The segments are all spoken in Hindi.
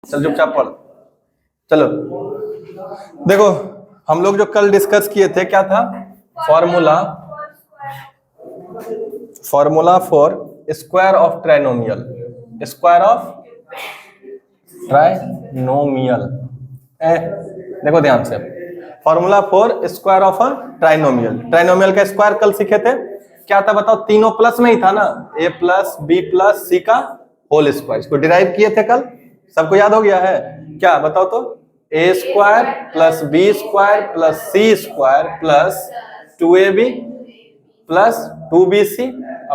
चल चुपचाप पढ़। चलो देखो, हम लोग जो कल डिस्कस किए थे क्या था, formula for square of trinomial, square of trinomial. देखो ध्यान से, formula for square of a trinomial. Trinomial का स्क्वायर कल सीखे थे, क्या था बताओ, तीनों प्लस में ही था ना, a प्लस बी प्लस सी का होल स्क्वायर। इसको डिराइव किए थे कल, सबको याद हो गया है क्या, बताओ तो, a square plus B square plus C square plus 2ab plus 2bc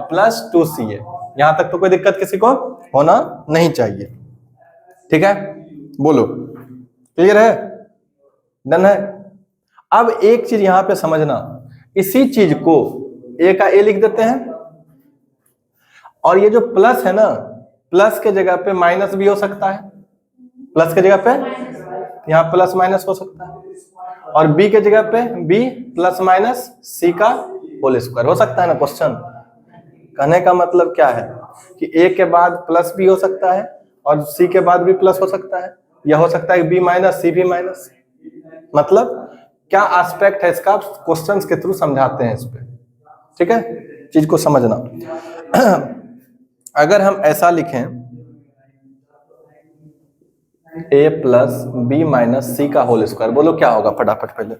plus 2ca। यहां तक तो कोई दिक्कत किसी को होना नहीं चाहिए, ठीक है, बोलो क्लियर है, डन है। अब एक चीज यहां पे समझना, इसी चीज को a का a लिख देते हैं, और ये जो प्लस है ना, प्लस के जगह पे माइनस भी हो सकता है, प्लस के जगह पे यहाँ प्लस माइनस हो सकता है, और b के जगह पे b प्लस माइनस c का होल स्क्वायर हो सकता है ना। क्वेश्चन कहने का मतलब क्या है कि a के बाद प्लस भी हो सकता है और c के बाद भी प्लस हो सकता है, या हो सकता है b माइनस c भी माइनस। मतलब क्या एस्पेक्ट है इसका, क्वेश्चंस के थ्रू समझाते हैं इस पे, ठीक है, चीज को समझना। अगर हम ऐसा लिखें a प्लस बी माइनस सी का होल स्क्वायर, बोलो क्या होगा फटाफट, पहले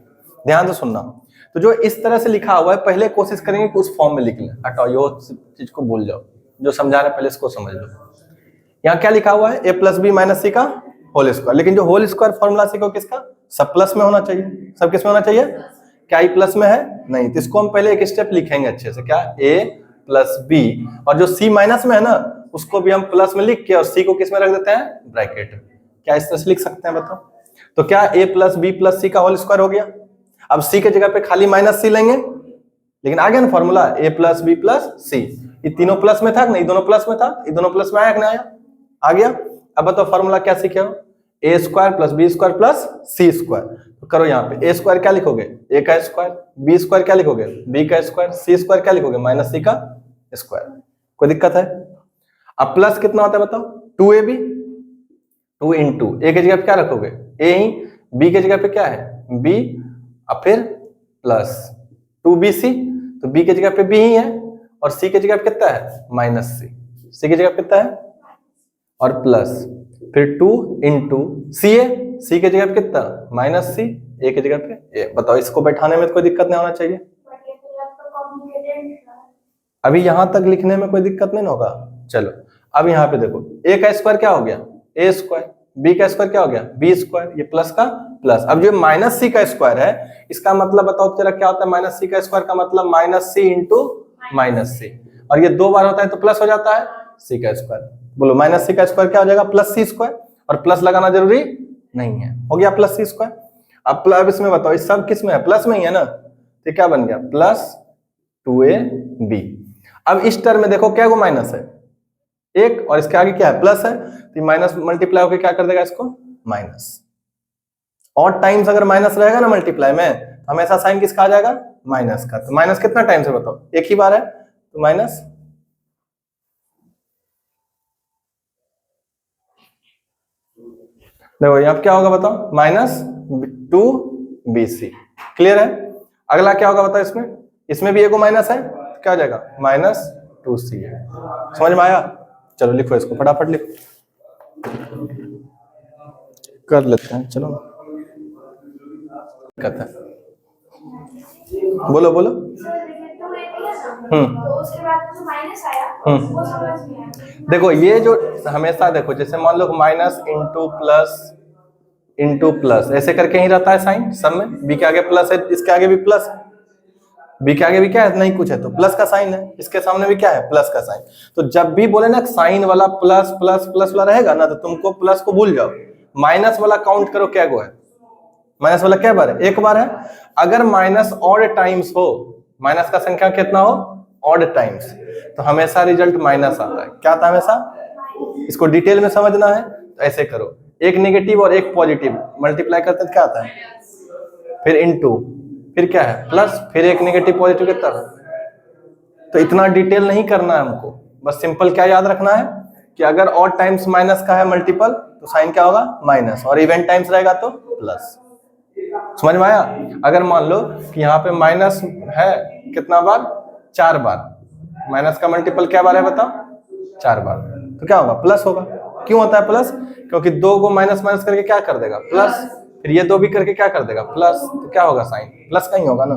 ध्यान से सुनना। तो जो इस तरह से लिखा हुआ है पहले कोशिश करेंगे कि उस फॉर्म में लिख लें, हटाओ ये चीज को भूल जाओ, जो समझा रहे पहले इसको समझ लो। यहाँ क्या लिखा हुआ है, a प्लस बी माइनस सी का होल स्क्वायर, लेकिन जो होल स्क्वायर फॉर्मूला सीखो किसका, सब प्लस में होना चाहिए। सब किस में होना चाहिए, क्या i प्लस में है, नहीं, तो इसको हम पहले एक स्टेप लिखेंगे अच्छे से, क्या a प्लस बी, और जो c माइनस में है ना उसको भी हम प्लस में लिख के और c को किस में रख देते हैं, ब्रैकेट। क्या इस तरह से लिख सकते हैं बताओ, तो क्या a प्लस बी प्लस सी का होल स्क्वायर हो गया। अब c के जगह पे खाली माइनस c लेंगे, लेकिन आ गया ना formula a plus B plus C, ये तीनों प्लस में था नहीं, दोनों प्लस में था, ये दोनों प्लस में आया कि नहीं आया, आ गया। अब बताओ फॉर्मूला क्या सीखे हो, a square plus B square plus C square. तो करो यहाँ पे a स्क्वायर क्या लिखोगे, a का स्क्वायर, b स्क्वायर क्या लिखोगे, b का स्क्वायर, c स्क्वायर क्या लिखोगे, माइनस c का स्क्वायर। कोई दिक्कत है। अब प्लस कितना होता है बताओ, 2ab, 2 इंटू a के जगह पे क्या रखोगे, a ही, b के जगह पे क्या है b, और फिर प्लस 2bc, तो b के जगह पे b ही है, और c के जगह पे कितना है, माइनस c के जगह पे कितना है, और प्लस फिर 2 इंटू c के जगह पे कितना, माइनस c, a के जगह पे a। बताओ इसको बैठाने में कोई दिक्कत नहीं होना चाहिए, अभी यहां तक लिखने में कोई दिक्कत नहीं होगा। चलो अब यहाँ पे देखो, a का स्क्वायर क्या हो गया, a स्क्वायर, b का स्क्वायर क्या हो गया, b स्क्वायर, ये प्लस का प्लस। अब जो माइनस c का स्क्वायर है, इसका मतलब बताओ तेरा क्या होता है, माइनस c का स्क्वायर का मतलब minus c into minus c, और ये 2 बार होता है तो प्लस हो जाता है c का स्क्वायर। बोलो माइनस c का स्क्वायर क्या हो जाएगा, प्लस c स्क्वायर, और प्लस लगाना जरूरी नहीं है, हो गया प्लस c स्क्वायर। अब इसमें बताओ, इस सब किस में है, प्लस में ही है ना, तो क्या बन गया, प्लस 2ab। अब इस टर्म में देखो क्या को माइनस है, एक, और इसके आगे क्या है, प्लस है, तो माइनस मल्टीप्लाई होकर क्या कर देगा इसको, माइनस। और टाइम्स अगर माइनस रहेगा ना मल्टीप्लाई में, हमेशा साइन किसका आ जाएगा, माइनस का। तो माइनस कितना टाइम्स है बताओ, एक ही बार है, तो माइनस, देखो यहाँ क्या होगा बताओ, माइनस 2bc। क्लियर है। अगला क्या होगा बताओ, इसमें भी एक माइनस है, क्या हो जाएगा, माइनस 2c है। समझ में आया, चलो लिखो इसको फटाफट लिखो, कर लेते हैं, चलो कहता है, बोलो बोलो। देखो ये जो हमेशा देखो, जैसे मान लो माइनस इंटू प्लस ऐसे करके ही रहता है साइन सब में, b के आगे प्लस है, इसके आगे भी प्लस, b के आगे भी क्या है, नहीं कुछ है तो प्लस का साइन है, इसके सामने भी क्या है, प्लस का साइन। तो जब भी बोले ना साइन वाला प्लस प्लस प्लस वाला रहेगा ना, तो तुमको प्लस को भूल जाओ, माइनस वाला काउंट करो क्या गो है, माइनस वाला क्या बार है, एक बार है। अगर माइनस ऑड टाइम्स हो, माइनस का संख्या कितना हो, ऑड टाइम्स, तो हमेशा रिजल्ट माइनस आता है। क्या आता है हमेशा, इसको डिटेल में समझना है तो ऐसे करो, एक नेगेटिव और एक पॉजिटिव मल्टीप्लाई करते तो क्या आता है, फिर इनटू, फिर क्या है प्लस, फिर एक नेगेटिव पॉजिटिव कितना। तो इतना डिटेल नहीं करना है हमको, बस सिंपल क्या याद रखना है कि अगर ऑड टाइम्स माइनस का है मल्टीपल, तो साइन क्या होगा माइनस, और इवेंट टाइम्स रहेगा तो प्लस। समझ में आया? अगर मान लो कि यहाँ पे माइनस है कितना बार, 4 बार, माइनस का मल्टीपल क्या बार है बताओ, 4 बार, तो क्या होगा प्लस होगा। क्यों होता है प्लस? क्योंकि 2 को माइनस माइनस करके क्या कर देगा प्लस, फिर ये 2 भी करके क्या कर देगा प्लस, तो क्या होगा साइन प्लस का ही होगा ना।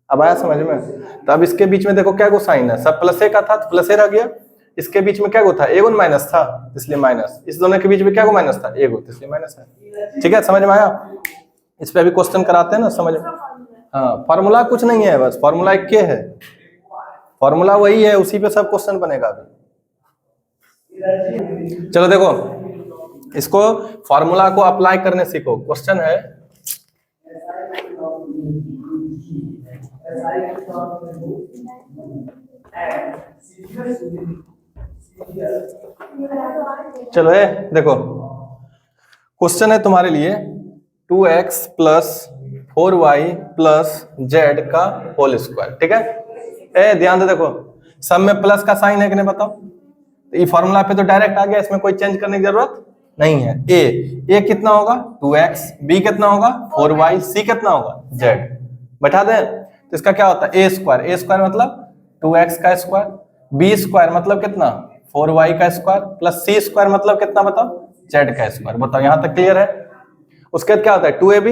अब आया समझ में? तो अब इसके बीच में देखो क्या को साइन है, सब प्लस का था तो प्लस रह गया, इसके बीच में क्या को था एगो माइनस था इसलिए माइनस, इस दोनों के बीच में क्या को माइनस था एगो तो इसलिए माइनस है। ठीक है, समझ में आया? इस पे अभी क्वेश्चन कराते हैं ना, समझ में? हाँ, फॉर्मूला कुछ नहीं है, बस फॉर्मूला एक के है, फॉर्मूला वही है, उसी पे सब क्वेश्चन बनेगा अभी। चलो देखो, इसको फॉर्मूला को अप्लाई करने सीखो। क्वेश्चन है चलो देखो, क्वेश्चन है तुम्हारे लिए 2x plus 4y plus z का होल स्क्वायर। ठीक है, ध्यान दे, देखो सब में प्लस का साइन है कि नहीं बताओ, तो ये फॉर्मूला पे तो डायरेक्ट आ गया, इसमें कोई चेंज करने की जरूरत नहीं है। ए कितना होगा 2x, बी कितना होगा 4y, सी कितना होगा z, बैठा दें तो इसका क्या होता है ए स्क्वायर मतलब 2x का स्क्वायर, बी स्क्वायर मतलब कितना 4y का स्क्वायर, प्लस सी स्क्वायर मतलब कितना बताओ z का स्क्वायर। बताओ यहां तक क्लियर है? उसके बाद क्या होता है 2ab,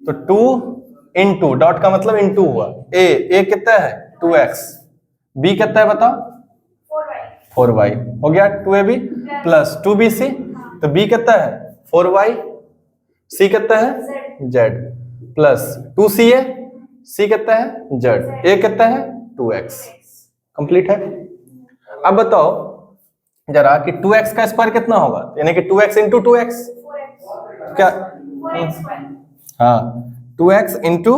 तो 2 इंटू डॉट का मतलब इंटू हुआ, ए कितना है 2x, बी कितना है बताओ 4y, हो गया 2ab प्लस 2bc, तो b कितना है 4y, c कितना है z, प्लस 2ca, c कितना है z, a कितना है 2x। कंप्लीट है? अब बताओ जरा कि 2x का स्क्वायर कितना होगा, यानी कि 2x इंटू 2x क्या, हाँ 2x इंटू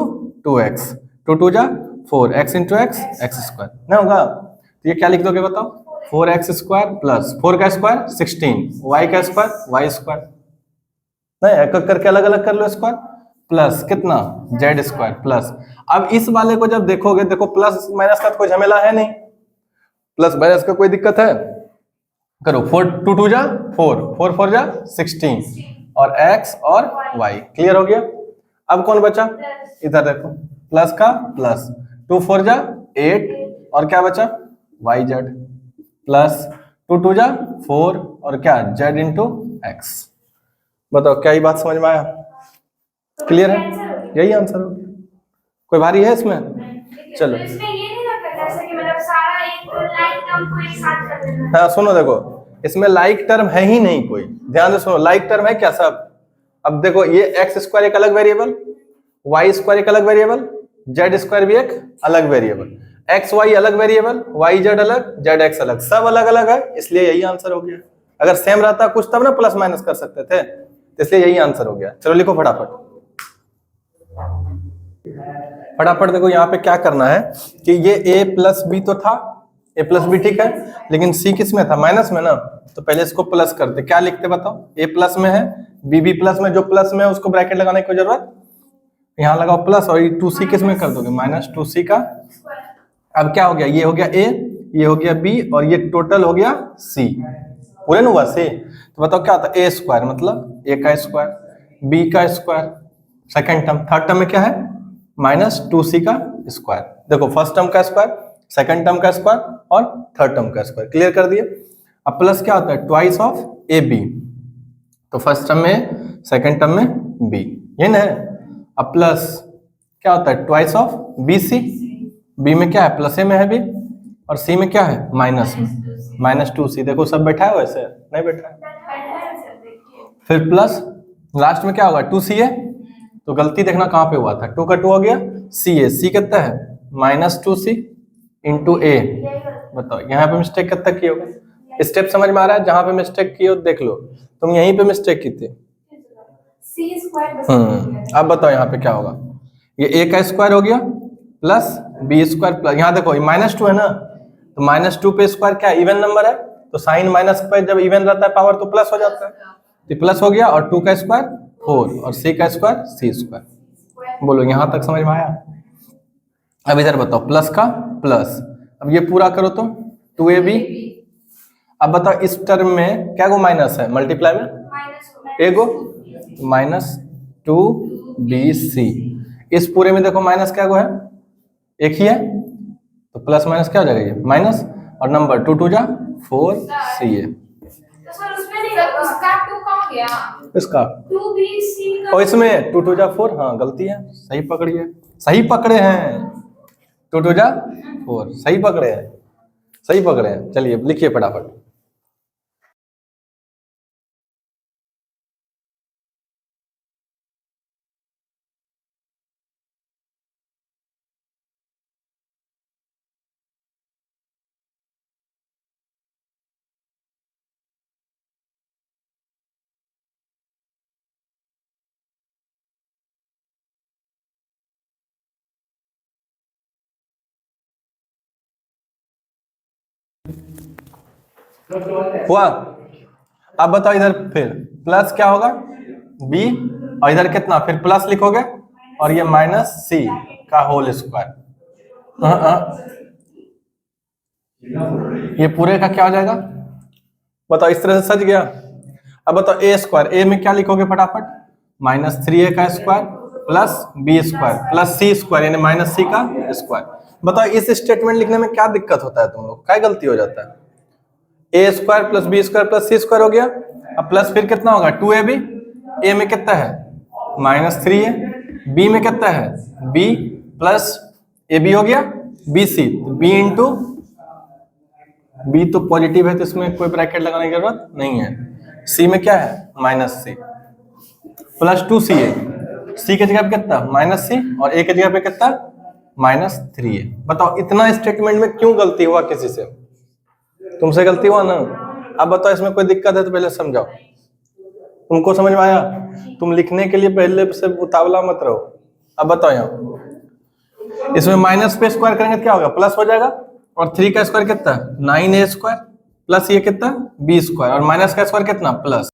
2x, 2 जा 4, x into x x square ना होगा, तो ये क्या लिख दोगे बताओ 4x स्क्वायर प्लस 4 का स्क्वायर 16, y का स्क्वायर y स्क्वायर, नहीं एक एक करके अलग अलग कर लो स्क्वायर, प्लस कितना z स्क्वायर प्लस। अब इस वाले को जब देखोगे, देखो प्लस माइनस का तो कोई झमेला है नहीं, प्लस माइनस का कोई दिक्कत है, करो 4 2 जा 4, 4 4 जा 16, और x और y क्लियर हो गया। अब कौन बचा, इधर देखो प्लस का प्लस 2 4 जा 8, और क्या बचा yz, प्लस 2 2 जा 4, और क्या z इंटू x। बताओ क्या ये बात समझ में आया? क्लियर है? यही आंसर हो गया, कोई भारी है इसमें? चलो हाँ सुनो, देखो इसमें लाइक टर्म है ही नहीं कोई, ध्यान से सुनो, लाइक टर्म है क्या सब? अब देखो ये एक्स स्क्वायर एक अलग वेरिएबल, वाई स्क्वायर एक अलग वेरिएबल, जेड स्क्वायर भी एक अलग वेरिएबल, एक्स वाई अलग वेरिएबल, वाई जेड अलग, जेड एक्स अलग, सब अलग अलग है, इसलिए यही आंसर हो गया। अगर सेम रहता कुछ तब ना प्लस माइनस कर सकते थे, इसलिए यही आंसर हो गया। चलो लिखो फटाफट फटाफट। देखो यहाँ पे क्या करना है कि ये a प्लस बी तो था, a प्लस बी ठीक है, लेकिन c किस में था माइनस में ना, तो पहले इसको प्लस करते, क्या लिखते बताओ, a प्लस में है, b भी प्लस में, जो प्लस में है उसको ब्रैकेट लगाने की जरूरत, यहाँ लगाओ प्लस, और 2c किस में कर दोगे माइनस 2c का। अब क्या हो गया, ये हो गया a, ये हो गया b, और ये टोटल हो गया c, पूरे ना हुआ c। तो बताओ क्या होता है a स्क्वायर मतलब a का स्क्वायर, b का square, second term, third term में क्या है माइनस 2c का स्क्वायर। देखो फर्स्ट टर्म का स्क्वायर, सेकंड टर्म का स्क्वायर और थर्ड टर्म का स्क्वायर, क्लियर कर दिए। अब प्लस क्या होता है ट्वाइस ऑफ ए बी, तो फर्स्ट टर्म में सेकंड टर्म में बी, ये ना है। अब प्लस क्या होता है twice of B C, B में क्या है प्लस ए में है बी, और सी में क्या है माइनस में, माइनस 2c। देखो सब बैठा है वैसे नहीं बैठा है। फिर प्लस लास्ट में क्या होगा 2ca, तो गलती देखना कहां पे हुआ था, 2 का 2 हो गया ca, c कितना है माइनस 2c इंटू ए। बताओ यहाँ पे मिस्टेक कितना किए होगा, स्टेप समझ में आ रहा है? जहां पे मिस्टेक किए हो देख लो, तुम यहीं पे मिस्टेक की थी। अब बताओ यहाँ पे क्या होगा, ये a का स्क्वायर हो गया प्लस b स्क्वायर प्लस, यहाँ देखो माइनस 2 है ना, तो माइनस 2 पे स्क्वायर क्या इवन नंबर है, तो साइन माइनस पे जब इवन रहता है पावर तो प्लस हो जाता है, तो प्लस हो गया, और 2 का स्क्वायर 4, और c का स्क्वायर c स्क्वायर। बोलो यहां तक समझ में आया? अब इधर बताओ प्लस का प्लस, अब ये पूरा करो तो 2ab, अब बताओ इस टर्म में क्या गो माइनस है, मल्टीप्लाई में एगो माइनस 2bc। इस पूरे में देखो माइनस क्या गो है, एक ही है, तो प्लस माइनस क्या हो जाएगा ये माइनस, और नंबर 2 2 जा 4ca। तो सर उसमें नहीं उसका 2 कहाँ गया? इसका 2bc का और इसमें 2 2 जा 4, हाँ गलती है, सही पकड़िए, सही पकड़े हैं, 2 2 जा 4 सही पकड़े हैं, सही पकड़े हैं। चलिए लिखिए फटाफट। हुआ? अब बताओ इधर फिर प्लस क्या होगा b, और इधर कितना फिर प्लस लिखोगे, और ये माइनस c का होल स्क्वायर। ये पूरे का क्या हो जाएगा बताओ, इस तरह से सज गया। अब बताओ ए स्क्वायर, ए में क्या लिखोगे फटाफट, माइनस 3a का square plus b square plus c square यानी माइनस c का स्क्वायर। बताओ इस स्टेटमेंट लिखने में क्या दिक्कत होता है, तुम लोग क्या गलती हो जाता है, A square plus B square plus C square हो गया, अब प्लस फिर कितना होगा 2ab, ए में कितना है माइनस 3a, बी में कितना है b प्लस ए बी हो गया B C, B into B तो पॉजिटिव है तो इसमें कोई ब्रैकेट लगाने की जरूरत नहीं है, सी में क्या है माइनस सी प्लस 2ca, सी के जगह पे कितना माइनस सी और ए के जगह पे कितना माइनस 3a। बताओ इतना स्टेटमेंट में क्यों गलती हुआ, किसी से तुमसे गलती हुआ ना। अब बताओ इसमें कोई दिक्कत है तो पहले समझाओ, तुमको समझ में आया, तुम लिखने के लिए पहले से उतावला मत रहो। अब बताओ यहाँ इसमें माइनस पे स्क्वायर करेंगे तो क्या होगा प्लस हो जाएगा, और 3 का स्क्वायर कितना 9a स्क्वायर प्लस ये कितना b स्क्वायर, और माइनस का स्क्वायर कितना प्लस